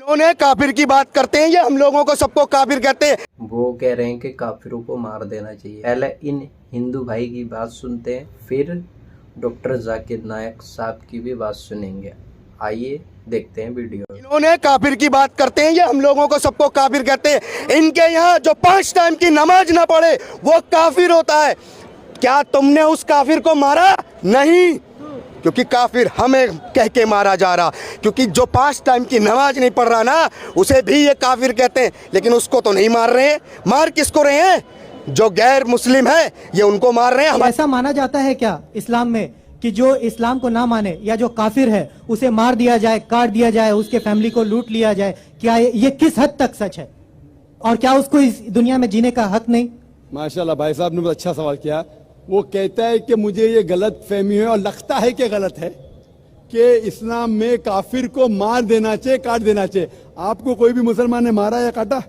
इन्होंने काफिर की बात करते हैं, ये हम लोगों को सबको काफिर कहते हैं। वो कह रहे हैं कि काफिरों को मार देना चाहिए। पहले इन हिंदू भाई की बात सुनते हैं, फिर डॉक्टर जाकिर नायक साहब की भी बात सुनेंगे। आइए देखते हैं वीडियो। इन्होंने काफिर की बात करते हैं, ये हम लोगों को सबको काफिर कहते हैं। इनके यहाँ जो 5 टाइम की नमाज ना पढ़े वो काफिर होता है। क्या तुमने उस काफिर को मारा? नहीं, क्योंकि काफिर हमें कह के मारा जा रहा, क्योंकि जो 5 टाइम की नमाज नहीं पढ़ रहा ना, उसे भी ये काफिर कहते हैं। लेकिन उसको तो नहीं मार रहे हैं। मार किसको रहे हैं? जो गैर मुस्लिम है, ये उनको मार रहे हैं। ऐसा माना जाता है क्या इस्लाम में कि जो इस्लाम को ना माने या जो काफिर है उसे मार दिया जाए, काट दिया जाए, उसके फैमिली को लूट लिया जाए? क्या ये किस हद तक सच है, और क्या उसको इस दुनिया में जीने का हक नहीं? माशाल्लाह भाई साहब ने बहुत अच्छा सवाल किया। वो कहता है कि मुझे ये गलत फहमी है और लगता है कि गलत है कि इस्लाम में काफिर को मार देना चाहिए, काट देना चाहिए। आपको कोई भी मुसलमान ने मारा या काटा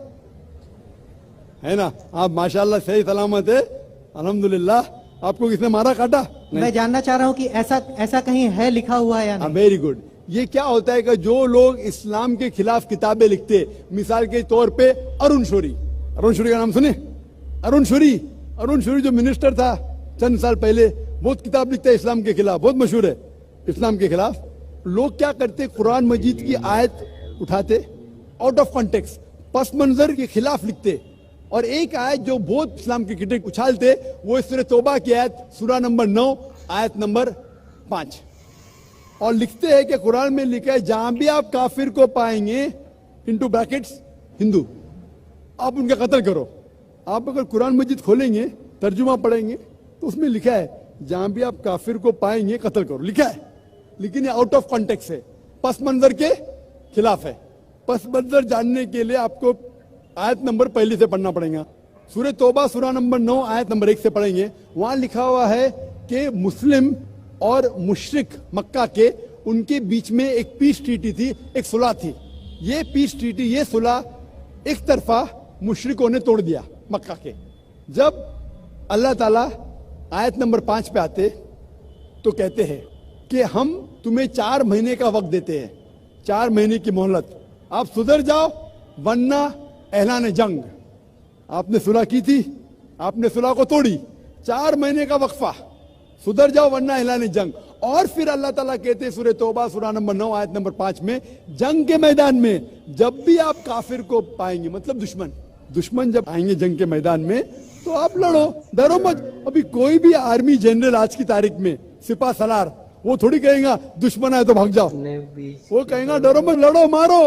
है ना? आप माशाल्लाह सही सलामत है, अल्हम्दुलिल्लाह। आपको किसने मारा, काटा? मैं जानना चाह रहा हूँ कि ऐसा कहीं है लिखा हुआ है या नहीं? Very good. ये क्या होता है कि जो लोग इस्लाम के खिलाफ किताबें लिखते, मिसाल के तौर पे अरुण शौरी का नाम सुने? अरुण शौरी जो मिनिस्टर था चंद साल पहले, बहुत किताब लिखता है इस्लाम के खिलाफ, बहुत मशहूर है इस्लाम के खिलाफ। लोग क्या करते, कुरान मजीद की आयत उठाते, आउट ऑफ कॉन्टेक्स्ट, पस मंजर के खिलाफ लिखते, और एक आयत जो बहुत इस्लाम की क्रिटिक उछालते, वो सूरह तौबा की आयत, सूरा नंबर 9 आयत नंबर 5, और लिखते हैं कि कुरान में लिखा है जहां भी आप काफिर को पाएंगे, इनटू ब्रैकेट्स हिंदू, आप उनका कत्ल करो। आप अगर कुरान मजीद खोलेंगे, तर्जुमा पढ़ेंगे, तो उसमें लिखा है जहां भी आप काफिर को पाएंगे कत्ल करो, लिखा है। लेकिन ये आउट ऑफ कॉन्टेक्स्ट है, पस मंजर के खिलाफ है। पस मंजर जानने के लिए आपको आयत नंबर पहले से पढ़ना पड़ेगा। सूरह तौबा सूरा नंबर 9 आयत नंबर 1 से पढ़ेंगे। वहां लिखा हुआ है कि मुस्लिम और मुशरिक मक्का के, उनके बीच में एक पीस ट्रीटी थी, एक सुलह थी। ये पीस ट्रीटी, ये सुलह एक तरफा मुशरिकों ने तोड़ दिया मक्का के। जब अल्लाह ताला आयत नंबर 5 पे आते तो कहते हैं कि हम तुम्हें 4 महीने का वक्त देते हैं, 4 महीने की मोहलत, आप सुधर जाओ वरना ऐलान जंग। आपने सुलह की थी, आपने सुलह को तोड़ी, 4 महीने का वक्फा, सुधर जाओ वरना ऐलान जंग। और फिर अल्लाह ताला कहते हैं सूरह तौबा सूरा नंबर 9 आयत नंबर 5 में, जंग के मैदान में जब भी आप काफिर को पाएंगे, मतलब दुश्मन जब आएंगे जंग के मैदान में, तो आप लड़ो, डरो मत। अभी कोई भी आर्मी जनरल आज की तारीख में, सिपा सलार, वो थोड़ी कहेगा दुश्मन आए तो भाग जाओ, वो कहेगा डरो मत, लड़ो, मारो।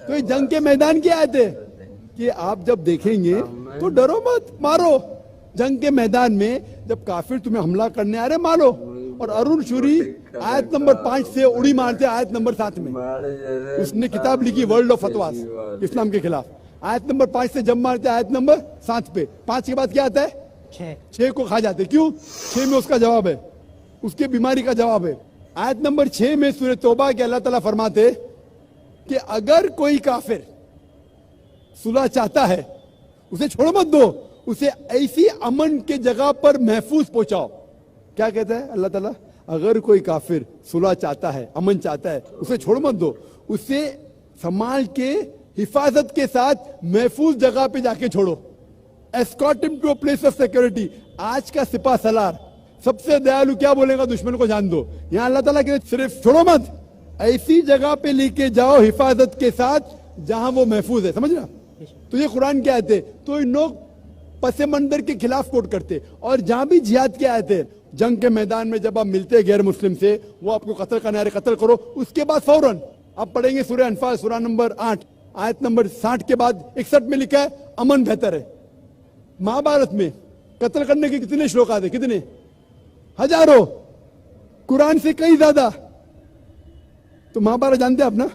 तो ये जंग के मैदान की आयत है कि आप जब देखेंगे तो डरो मत, मारो। जंग के मैदान में जब काफिर तुम्हें हमला करने आ रहे, मारो। और अरुण शौरी आयत नंबर 5 से उड़ी मारते आयत नंबर 7 में। उसने किताब लिखी वर्ल्ड ऑफ फतवास इस्लाम के खिलाफ, आयत नंबर 5 से जब मारते आयत नंबर 7 पे। 5 के बाद क्या आता है? 6 को खा जाते। क्यों? 6 में उसका जवाब है, उसके बीमारी का जवाब है। आयत नंबर 6 में सूरह तौबा के अल्लाह ताला फरमाते कि अगर कोई काफिर सुलह चाहता है, उसे छोड़ मत दो, उसे ऐसी अमन के जगह पर महफूज पहुंचाओ। क्या कहता है अल्लाह ताला? अगर कोई काफिर सुलह चाहता है, अमन चाहता है, उसे छोड़ मत दो, उसे संभाल के हिफाजत के साथ महफूज जगह पे जाके छोड़ो। Escort him to a place of security. आज का सिपा सलार सबसे दयालु क्या बोलेगा? दुश्मन को जान दो। यहाँ अल्लाह ताला कहते सिर्फ छोड़ो मत, ऐसी जगह पे लेके जाओ हिफाजत के साथ जहां वो महफूज है। समझ रहा? तो ये कुरान क्या आयत है? तो इन लोग पसे मंजर के खिलाफ कोट करते, और जहां भी जिहाद की आयत है, जंग के मैदान में जब आप मिलते हैं गैर मुस्लिम से, वो आपको कत्ल करने आ रहे, कत्ल करो। उसके बाद फौरन आप पढ़ेंगे सूरह अनफाल सूरा नंबर 8 आयत नंबर 60 के बाद 61 में लिखा है अमन बेहतर है। महाभारत में कत्ल करने के कितने श्लोक आते? कितने? हजारों, कुरान से कई ज्यादा। तो महाभारत जानते हैं आप ना?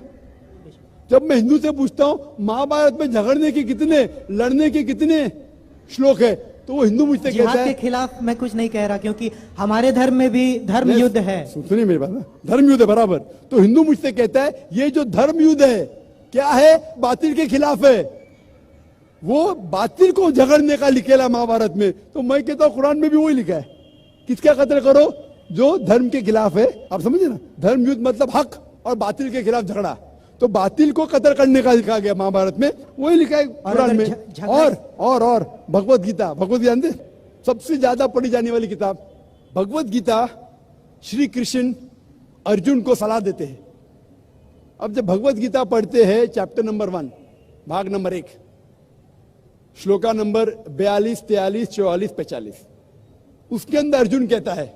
जब मैं हिंदू से पूछता हूं महाभारत में झगड़ने के कितने, लड़ने के कितने श्लोक है, तो वो हिंदू मुझसे कहता है के खिलाफ मैं कुछ नहीं कह रहा, क्योंकि हमारे धर्म में भी धर्म युद्ध है। सुनिए मेरी बात ना, धर्म युद्ध है बराबर। तो हिंदू मुझसे कहता है ये जो धर्म युद्ध है क्या है? बातिल के खिलाफ है। वो बातिल को झगड़ने का लिखेला महाभारत में। तो मैं कहता हूं कुरान में भी वही लिखा है, किसका कत्ल करो? जो धर्म के खिलाफ है। आप समझे ना? धर्म युद्ध मतलब हक और बातिल के खिलाफ झगड़ा। तो बातिल को कत्ल करने का लिखा गया महाभारत में, वही लिखा है कुरान अगर में। झगड़ा- और भगवत गीता जानते, सबसे ज्यादा पढ़ी जाने वाली किताब भगवत गीता। श्री कृष्ण अर्जुन को सलाह देते हैं। अब जब भगवत गीता पढ़ते हैं, चैप्टर नंबर 1 भाग नंबर 1 श्लोका नंबर 42, 43, 44, 45, उसके अंदर अर्जुन कहता है,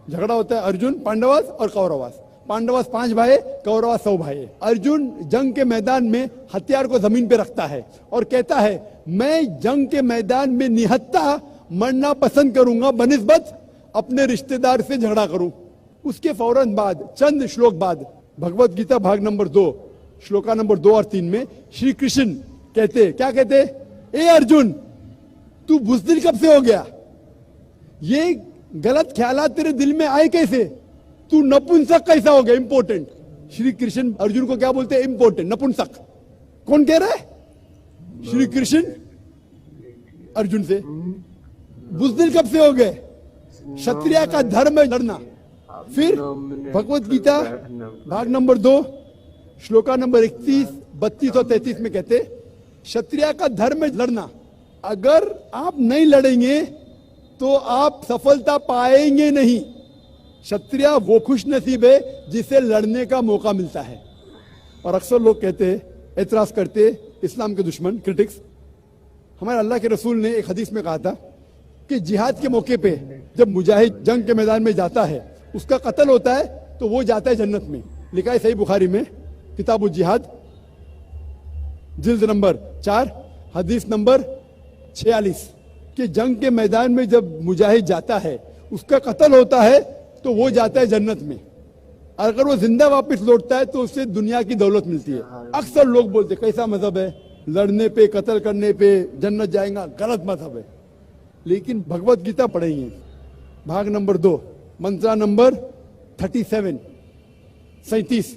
झगड़ा होता है अर्जुन पांडवास और कौरवास। पांडवास 5 भाई, कौरवास 100 भाई। अर्जुन जंग के मैदान में हथियार को जमीन पे रखता है और कहता है, मैं जंग के मैदान में निहत्था मरना पसंद करूंगा बनिस्बत अपने रिश्तेदार से झगड़ा करूं। उसके फौरन बाद, चंद श्लोक बाद, भगवत गीता भाग नंबर 2 श्लोका नंबर 2 और 3 में श्री कृष्ण कहते, क्या कहते, ए अर्जुन तू बुज़दिल कब से हो गया? ये गलत ख्यालात तेरे दिल में आए कैसे? तू नपुंसक कैसा हो गया? इंपॉर्टेंट। श्री कृष्ण अर्जुन को क्या बोलते हैं? इंपॉर्टेंट, नपुंसक। कौन कह रहा है? श्री कृष्ण अर्जुन से। बुज़दिल कब से हो गए? क्षत्रिय का धर्म है लड़ना। फिर भगवत गीता भाग नंबर 2 श्लोका नंबर 31, 32 और 33 में कहते, क्षत्रिय का धर्म है लड़ना। अगर आप नहीं लड़ेंगे तो आप सफलता पाएंगे नहीं। क्षत्रिय वो खुश नसीब है जिसे लड़ने का मौका मिलता है। और अक्सर लोग कहते हैं, एतराज करते, इस्लाम के दुश्मन, क्रिटिक्स, हमारे अल्लाह के रसूल ने एक हदीस में कहा था कि जिहाद के मौके पे जब मुजाहिद जंग के मैदान में जाता है, उसका कत्ल होता है तो वो जाता है जन्नत में। लिखा है सही बुखारी में, किताबुल जिहाद, जिल्द नंबर 4, हदीस नंबर 46, कि जंग के मैदान में जब मुजाहिद जाता है, उसका कत्ल होता है तो वो जाता है जन्नत में। और अगर वो जिंदा वापस लौटता है तो उसे दुनिया की दौलत मिलती है। अक्सर लोग बोलते, कैसा मजहब है, लड़ने पे कत्ल करने पे जन्नत जाएगा? गलत मजहब है। लेकिन भगवत गीता पढ़ेंगे भाग नंबर 2 मंत्रा नंबर 37, 37,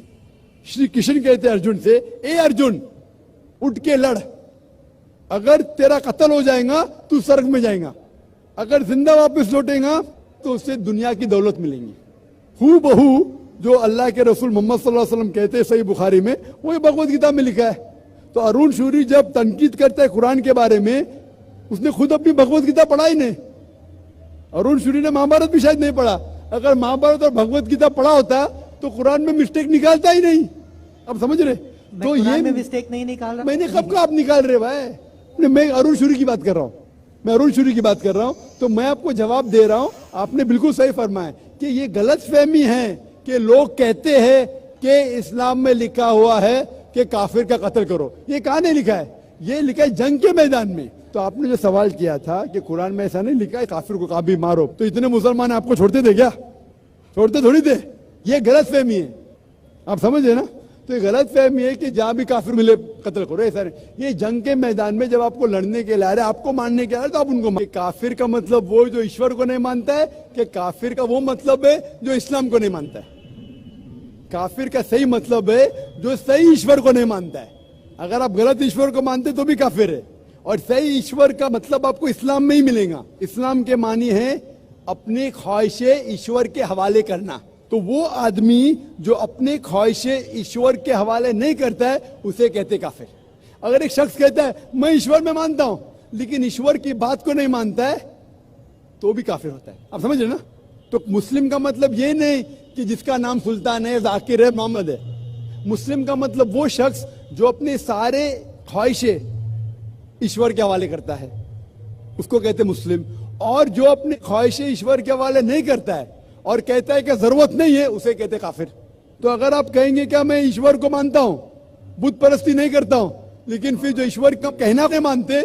श्री कृष्ण कहते अर्जुन से, ए अर्जुन उठ के लड़। अगर तेरा कत्ल हो जाएगा तू स्वर्ग में जाएगा, अगर जिंदा वापस लौटेगा तो उससे दुनिया की दौलत मिलेंगी। हू बहू जो अल्लाह के रसूल मोहम्मद सल्लल्लाहु अलैहि वसल्लम कहते हैं सही बुखारी में, वही भगवत गीता में लिखा है। तो अरुण शूरी जब तनकीद करता है कुरान के बारे में, उसने खुद अपनी भगवत गीता पढ़ा ही नहीं। अरुण शूरी ने महाभारत भी शायद नहीं पढ़ा। अगर महाभारत और भगवत गीता पढ़ा होता तो कुरान में मिस्टेक निकालता ही नहीं। अब समझ रहे? तो ये मिस्टेक नहीं निकाल रहा। मैंने कब का आप निकाल रहे भाई? मैं अरुण शूरी की बात कर रहा हूँ, मैं अरुण शूरी की बात कर रहा हूँ। तो मैं आपको जवाब दे रहा हूँ, आपने बिल्कुल सही फरमाया कि ये गलत फहमी है कि लोग कहते हैं कि इस्लाम में लिखा हुआ है कि काफिर का कत्ल करो। ये कहाँ नहीं लिखा है? ये लिखा है जंग के मैदान में। तो आपने जो सवाल किया था कि कुरान में ऐसा नहीं लिखा है काफिर को कभी मारो, तो इतने मुसलमान आपको छोड़ते थे क्या? छोड़ते थोड़ी थे। ये गलत फहमी है, आप समझे ना? तो ये गलत फहमी है कि जहां भी काफिर मिले कत्ल करो, ऐसा नहीं। ये जंग के मैदान में जब आपको लड़ने के लिए आ रहे, आपको मारने के आ रहे, तो आप उनको काफिर का मतलब वो जो ईश्वर को नहीं मानता है, कि काफिर का वो मतलब है जो इस्लाम को नहीं मानता है। काफिर का सही मतलब है जो सही ईश्वर को नहीं मानता है। अगर आप गलत ईश्वर को मानते तो भी काफिर है। और सही ईश्वर का मतलब आपको इस्लाम में ही मिलेगा। इस्लाम के मानी है अपनी ख्वाहिशें ईश्वर के हवाले करना। तो वो आदमी जो अपने ख्वाहिशें ईश्वर के हवाले नहीं करता है, उसे कहते काफिर। अगर एक शख्स कहता है मैं ईश्वर में मानता हूं लेकिन ईश्वर की बात को नहीं मानता है, तो भी काफिर होता है। आप समझ रहे ना? तो मुस्लिम का मतलब ये नहीं कि जिसका नाम सुल्तान है, जाकिर है, मोहम्मद है। मुस्लिम का मतलब वो शख्स जो अपने सारे ख्वाहिशें ईश्वर के हवाले करता है, उसको कहते मुस्लिम। और जो अपने ख्वाहिशें ईश्वर के हवाले नहीं करता है और कहता है कि जरूरत नहीं है, उसे कहते काफिर। तो अगर आप कहेंगे क्या मैं ईश्वर को मानता हूं, बुत परस्ती नहीं करता हूं, लेकिन फिर जो ईश्वर का कहना नहीं मानते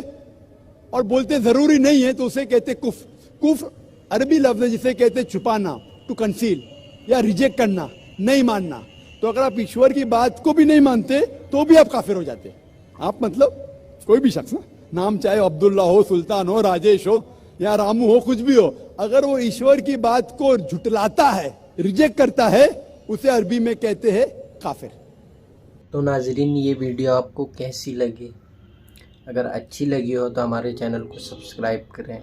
और बोलते जरूरी नहीं है, तो उसे कहते कुफ। कुफ अरबी लफ्ज है जिसे कहते छुपाना, टू कंसील, या रिजेक्ट करना, नहीं मानना। तो अगर आप ईश्वर की बात को भी नहीं मानते तो भी आप काफिर हो जाते। आप मतलब कोई भी शख्स ना, नाम चाहे अब्दुल्ला हो, सुल्तान हो, राजेश हो या रामू हो, कुछ भी हो, अगर वो ईश्वर की बात को झुटलाता है, रिजेक्ट करता है, उसे अरबी में कहते हैं काफिर। तो नाजरीन, ये वीडियो आपको कैसी लगी? अगर अच्छी लगी हो तो हमारे चैनल को सब्सक्राइब करें